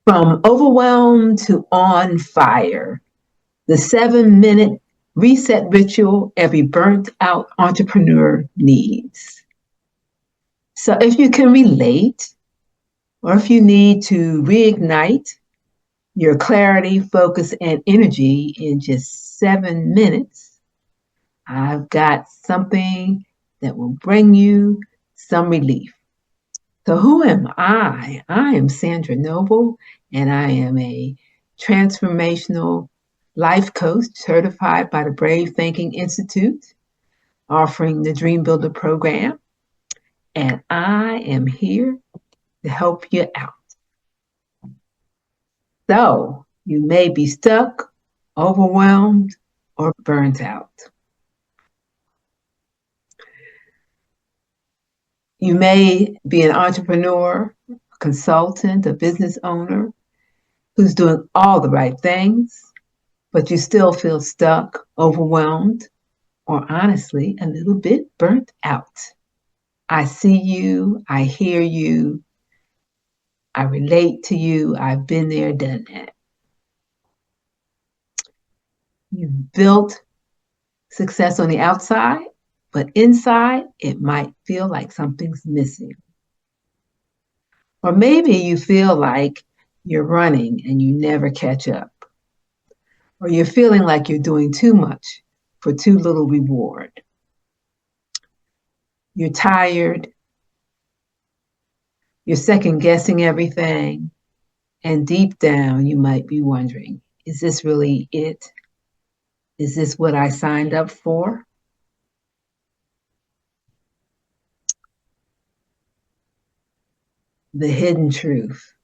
From overwhelmed to on fire, the 7-minute reset ritual every burnt out entrepreneur needs. So if you can relate, or if you need to reignite your clarity, focus, and energy in just 7 minutes, I've got something that will bring you some relief. So, who am I? I am Sandra Noble, and I am a transformational life coach certified by the Brave Thinking Institute, offering the Dream Builder program. And I am here to help you out. So, you may be stuck, overwhelmed, or burnt out. You may be an entrepreneur, a consultant, a business owner who's doing all the right things, but you still feel stuck, overwhelmed, or honestly, a little bit burnt out. I see you, I hear you, I relate to you, I've been there, done that. You've built success on the outside, but inside, it might feel like something's missing. Or maybe you feel like you're running and you never catch up. Or you're feeling like you're doing too much for too little reward. You're tired. You're second guessing everything. And deep down, you might be wondering, is this really it? Is this what I signed up for? The hidden truth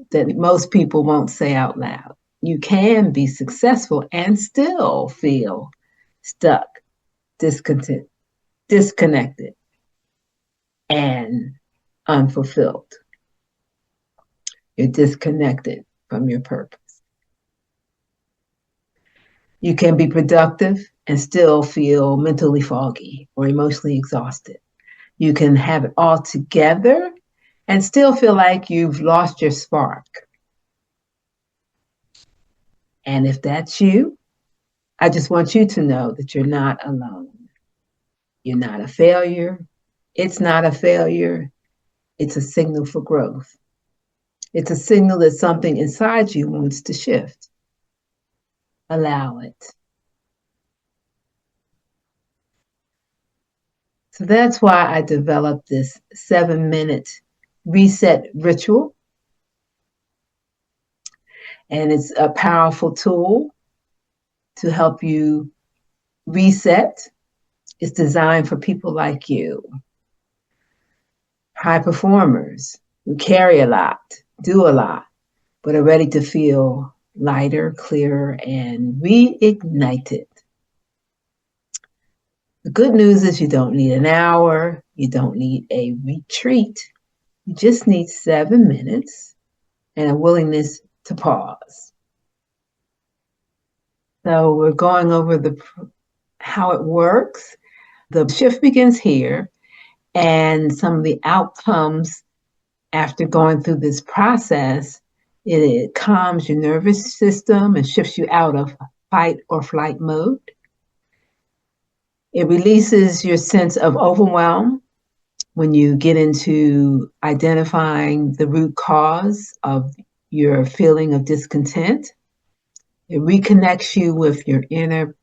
that most people won't say out loud. You can be successful and still feel stuck, discontent, disconnected, and unfulfilled. You're disconnected from your purpose. You can be productive and still feel mentally foggy or emotionally exhausted. You can have it all together and still feel like you've lost your spark. And if that's you, I just want you to know that you're not alone. You're not a failure. It's not a failure. It's a signal for growth. It's a signal that something inside you wants to shift. Allow it. So that's why I developed this 7-minute reset ritual. And it's a powerful tool to help you reset. It's designed for people like you, high performers who carry a lot, do a lot, but are ready to feel lighter, clearer, and reignited. The good news is you don't need an hour, you don't need a retreat. You just need 7 minutes and a willingness to pause. So we're going over how it works. The shift begins here, and some of the outcomes after going through this process, it calms your nervous system and shifts you out of fight or flight mode. It releases your sense of overwhelm when you get into identifying the root cause of your feeling of discontent. It reconnects you with your inner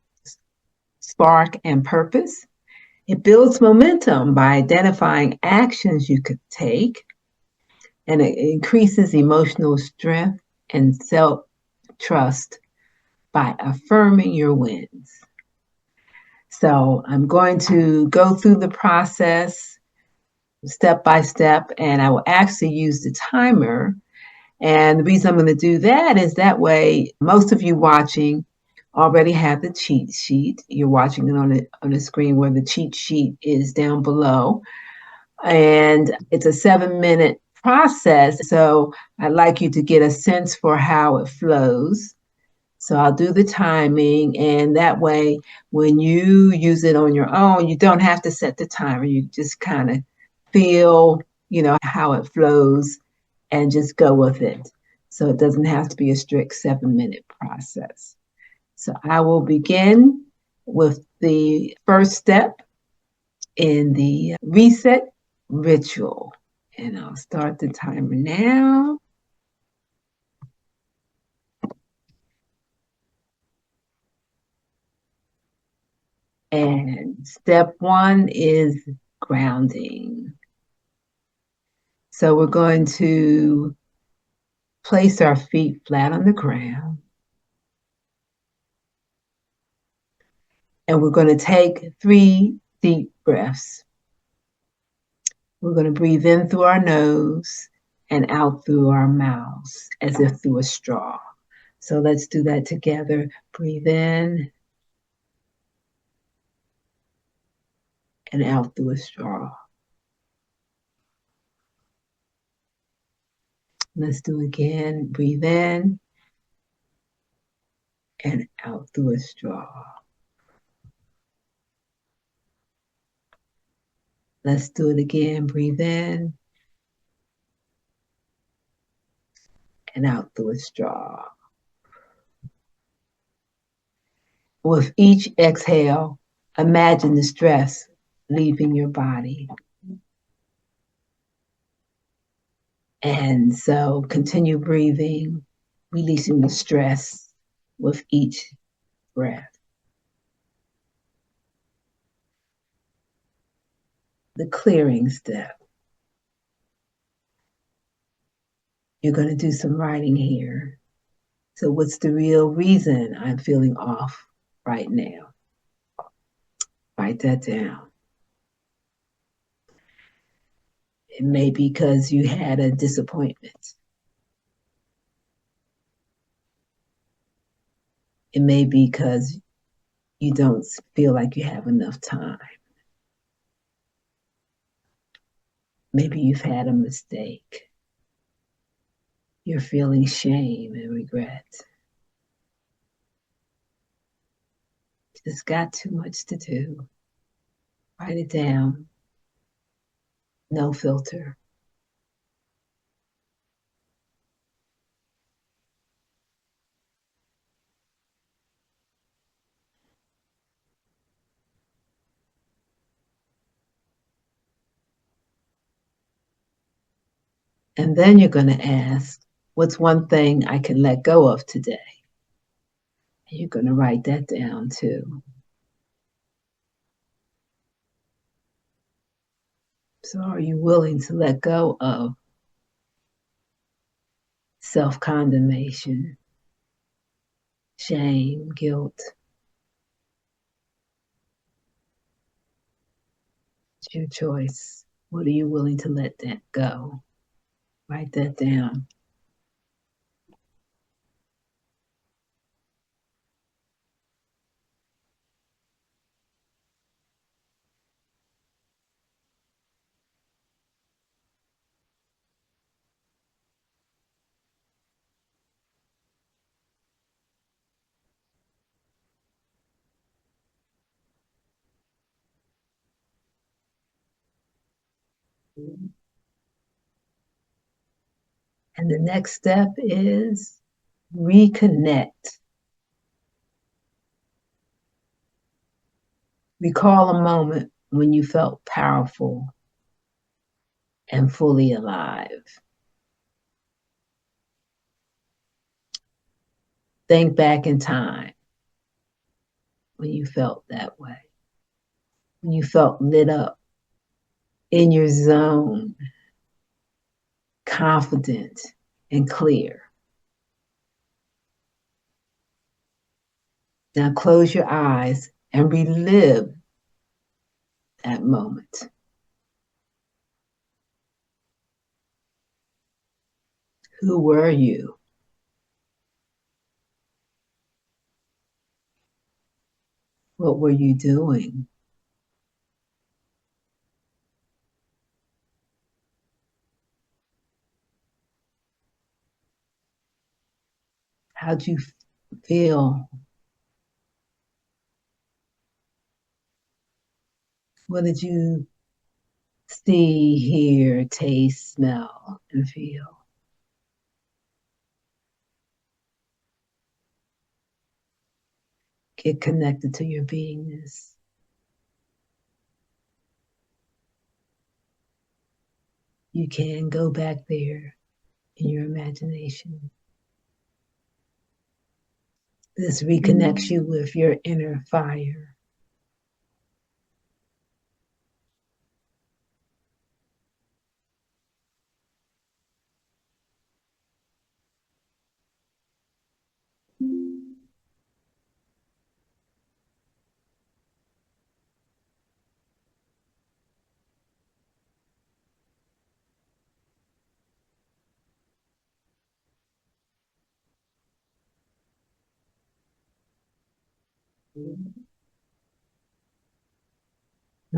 spark and purpose. It builds momentum by identifying actions you could take, and it increases emotional strength and self-trust by affirming your wins. So I'm going to go through the process step by step, and I will actually use the timer. And the reason I'm going to do that is that way most of you watching already have the cheat sheet. You're watching it on the screen where the cheat sheet is down below. And it's a 7-minute process. So I'd like you to get a sense for how it flows. So I'll do the timing, and that way when you use it on your own, you don't have to set the timer. You just kind of feel, how it flows and just go with it. So it doesn't have to be a strict 7-minute process. So I will begin with the first step in the reset ritual. And I'll start the timer now. And step 1 is grounding. So we're going to place our feet flat on the ground. And we're going to take 3 deep breaths. We're going to breathe in through our nose and out through our mouths as if through a straw. So let's do that together. Breathe in and out through a straw. Let's do it again. Breathe in and out through a straw. Let's do it again. Breathe in and out through a straw. With each exhale, imagine the stress leaving your body. And so continue breathing, releasing the stress with each breath. The clearing step. You're going to do some writing here. So what's the real reason I'm feeling off right now? Write that down. It may be because you had a disappointment. It may be because you don't feel like you have enough time. Maybe you've had a mistake. You're feeling shame and regret. Just got too much to do. Write it down. No filter. And then you're going to ask, what's one thing I can let go of today? And you're going to write that down too. So are you willing to let go of self-condemnation, shame, guilt? It's your choice. What are you willing to let that go? Write that down. And the next step is reconnect. Recall a moment when you felt powerful and fully alive. Think back in time when you felt that way, when you felt lit up, in your zone, confident and clear. Now close your eyes and relive that moment. Who were you? What were you doing? How'd you feel? What did you see, hear, taste, smell, and feel? get connected to your beingness. You can go back there in your imagination. This reconnects you with your inner fire.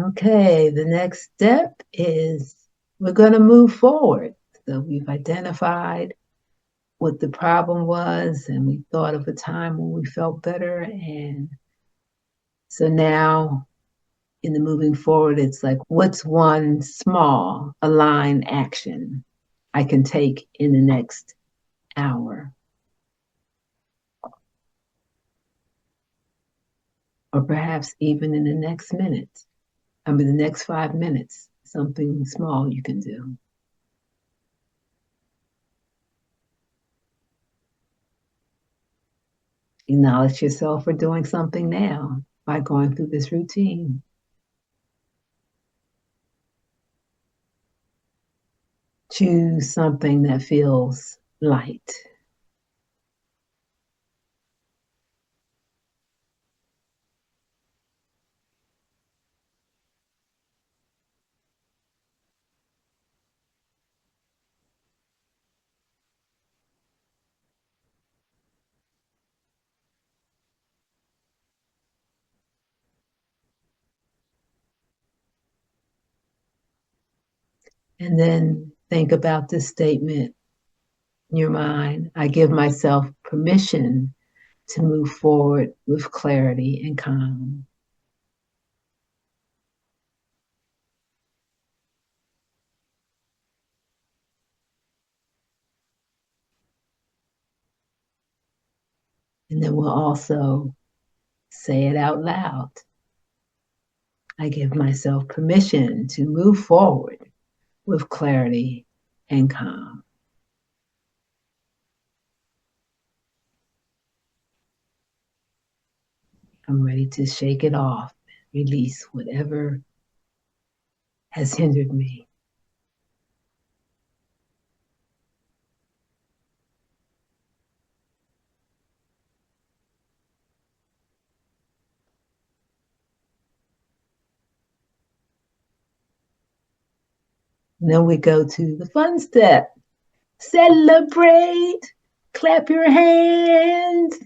Okay, the next step is we're going to move forward. So we've identified what the problem was, and we thought of a time when we felt better. And so now in the moving forward, it's like, what's one small aligned action I can take in the next hour? Or perhaps even in the next minute. The next 5 minutes, something small you can do. Acknowledge yourself for doing something now by going through this routine. Choose something that feels light. And then think about this statement in your mind. I give myself permission to move forward with clarity and calm. And then we'll also say it out loud. I give myself permission to move forward with clarity and calm. I'm ready to shake it off, release whatever has hindered me. And then we go to the fun step. Celebrate, clap your hands,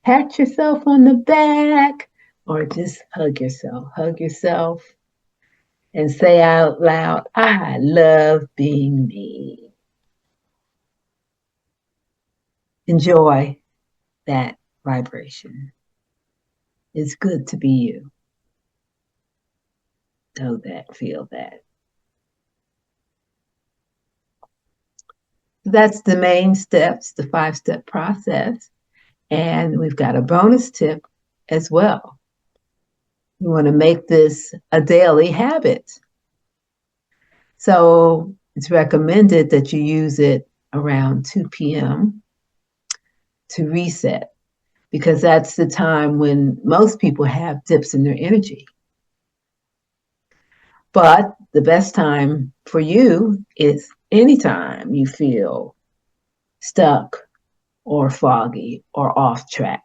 pat yourself on the back, or just hug yourself. Hug yourself and say out loud, I love being me. Enjoy that vibration. It's good to be you. Know that, feel that. That's the main steps, the 5-step process. And we've got a bonus tip as well. You want to make this a daily habit. So it's recommended that you use it around 2 p.m. to reset, because that's the time when most people have dips in their energy. But the best time for you is anytime you feel stuck or foggy or off track.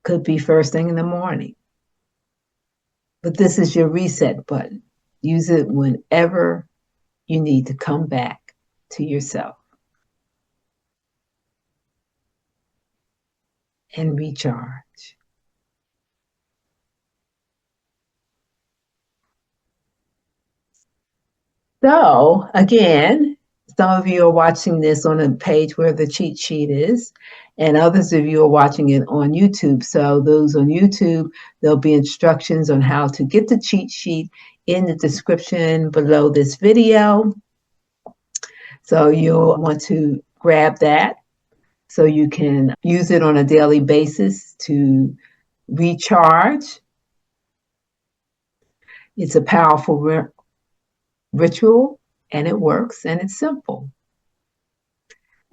Could be first thing in the morning. But this is your reset button. Use it whenever you need to come back to yourself and recharge. So, again, some of you are watching this on a page where the cheat sheet is, and others of you are watching it on YouTube. So, those on YouTube, there'll be instructions on how to get the cheat sheet in the description below this video. So, you'll want to grab that so you can use it on a daily basis to recharge. It's a powerful ritual, and it works, and it's simple.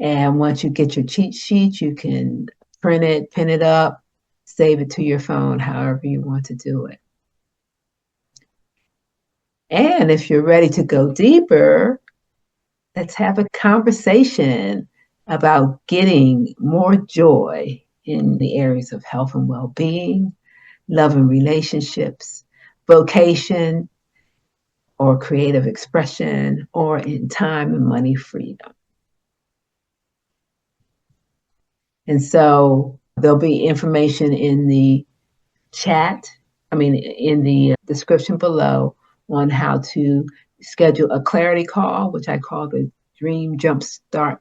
And once you get your cheat sheet, you can print it, pin it up, save it to your phone, however you want to do it. And if you're ready to go deeper, let's have a conversation about getting more joy in the areas of health and well-being, love and relationships, vocation or creative expression, or in time and money freedom. And so there'll be information in the in the description below on how to schedule a clarity call, which I call the Dream Jumpstart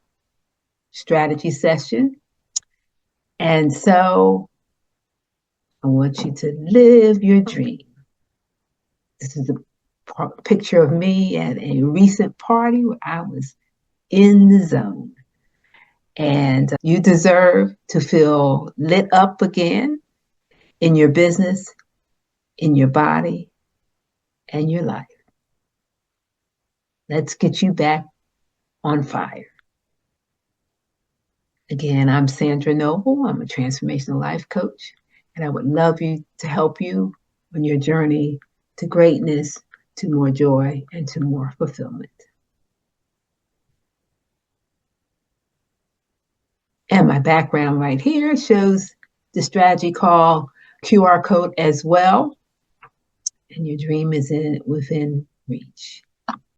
strategy session. And so I want you to live your dream. This is a picture of me at a recent party where I was in the zone. And you deserve to feel lit up again in your business, in your body, and your life. Let's get you back on fire. Again, I'm Sandra Noble. I'm a transformational life coach, and I would love to help you on your journey to greatness, to more joy, and to more fulfillment. And my background right here shows the strategy call QR code as well. And your dream is within reach.